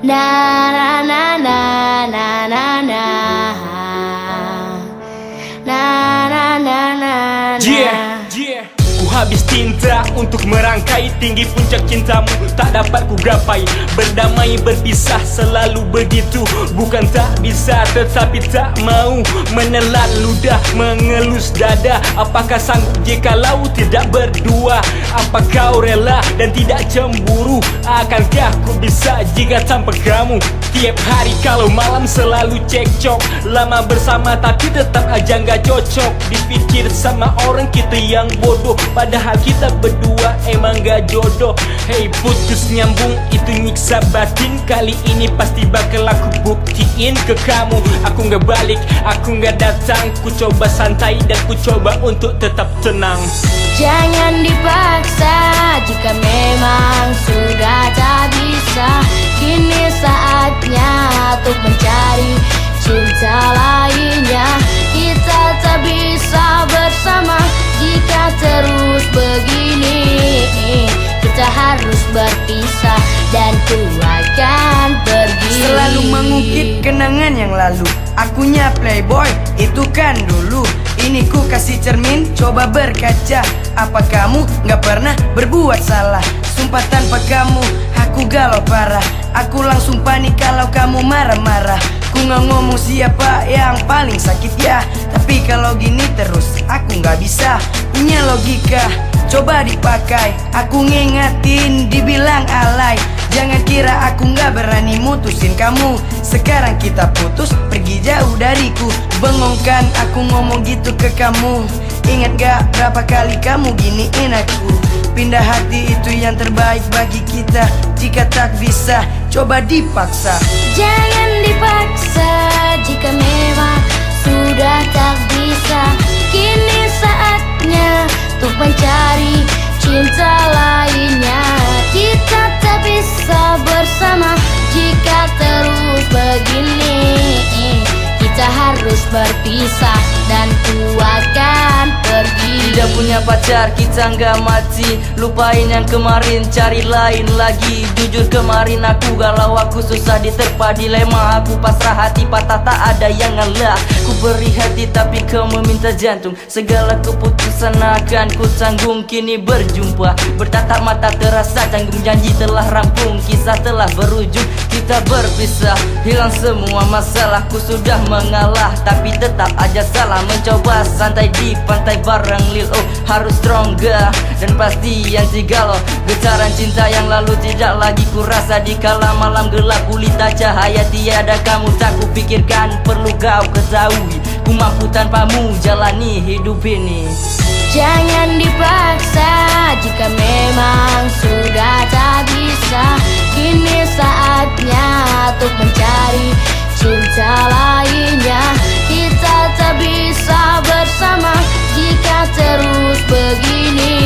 Na na na na na na na. Na na na na na. Ku habis tinta untuk merangkai tinggi puncak cintamu tak dapat ku gapai. Berdamai berpisah selalu begitu. Bukan tak bisa tetapi tak mau. Menelan ludah mengelus dada. Apakah sanggup jikalau tidak berdua? Apa kau rela dan tidak cemburu? Akankah ku bisa jika tanpa kamu? Tiap hari kalau malam selalu cekcok. Lama bersama tapi tetap aja gak cocok. Dipikir sama orang kita yang bodoh, padahal kita berdua emang gak jodoh. Hey, putus nyambung itu nyiksa batin. Kali ini pasti bakal aku buktiin ke kamu. Aku gak balik, aku gak datang. Ku coba santai dan ku coba untuk tetap tenang. Jangan dipaksa jika memang sudah tak bisa. Kini saatnya untuk mencari cinta lainnya. Kita tak bisa bersama jika terus begini. Kita harus berpisah dan ku akan pergi. Selalu mengungkit kenangan yang lalu. Akunya playboy, itu kan dulu. Ini ku kasih cermin, coba berkaca. Apa kamu gak pernah berbuat salah? Sumpah tanpa kamu, aku galau parah. Aku langsung panik kalau kamu marah-marah. Ku gak ngomong siapa yang paling sakit ya. Tapi kalau gini terus, aku gak bisa. Punya logika, coba dipakai. Aku ngingetin, dibilang alay. Jangan kira aku gak berani mutusin kamu. Sekarang kita putus, pergi jauh dariku. Bengong kan aku ngomong gitu ke kamu. Ingat gak berapa kali kamu giniin aku? Pindah hati itu yang terbaik bagi kita. Jika tak bisa, coba dipaksa. Jangan dipaksa jika memang sudah tak bisa. Kini saatnya untuk mencari cinta lainnya. Kita tak bisa bersama jika terus begini. Kita harus berpisah dan ku akan pergi. Tidak punya pacar, kita nggak mati. Lupain yang kemarin, cari lain lagi. Jujur kemarin aku galau, aku susah diterpa. Dilema aku pasrah hati, patah tak ada yang ngalah. Ku beri hati tapi kau meminta jantung. Segala keputusan akan ku tanggung. Kini berjumpa, bertatap mata terasa canggung. Janji telah rampung, kisah telah berujung. Kita berpisah, hilang semua masalah. Ku sudah mengalah, tapi tetap aja salah. Mencoba santai di pantai bareng Lil O. Harus stronger dan pasti yang galau. Getaran cinta yang lalu tidak lagi ku rasa. Di kala malam gelap gulita cahaya tiada kamu. Tak ku pikirkan perlu kau ketahui. Ku mampu tanpamu jalani hidup ini. Jangan dipaksa jika memang sudah tak bisa. Kini saatnya untuk mencari cinta lainnya. Kita tak bisa bersama jika terus begini.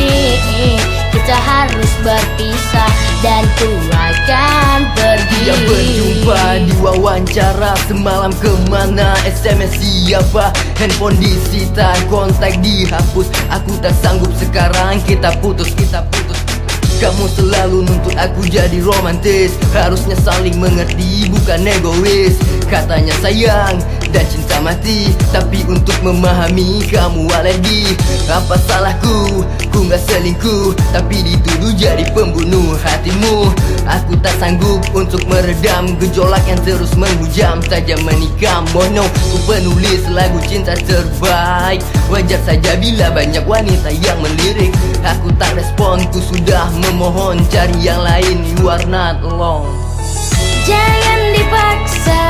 Kita harus berpisah dan ku akan pergi. Yang berjumpa di wawancara semalam kemana? SMS siapa? Handphone disita, kontak dihapus. Aku tak sanggup sekarang, kita putus. Kamu selalu nuntut aku jadi romantis. Harusnya saling mengerti, bukan egois. Katanya sayang dan cinta mati, tapi untuk memahami kamu alergi. Apa salahku? Ku gak selingkuh, tapi dituduh jadi pembunuh hatimu. Aku tak sanggup untuk meredam gejolak yang terus menghujam. Saja menikam, oh no. Ku penulis lagu cinta terbaik. Wajar saja bila banyak wanita yang melirik. Aku tak respon, ku sudah memohon. Cari yang lain, you are not alone. Jangan dipaksa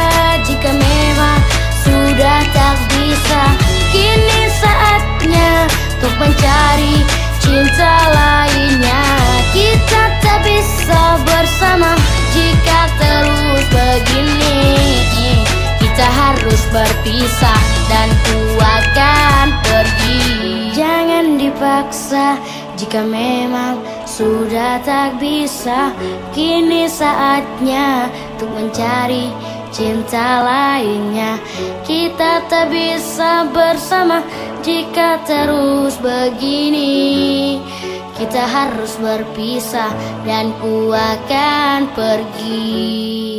jika memang sudah tak bisa. Kini saatnya untuk mencari cinta lainnya. Kita tak bisa bersama jika terus begini. Kita harus berpisah dan ku akan pergi. Jangan dipaksa jika memang sudah tak bisa. Kini saatnya untuk mencari cinta lainnya. Kita tak bisa bersama jika terus begini. Kita harus berpisah dan ku akan pergi.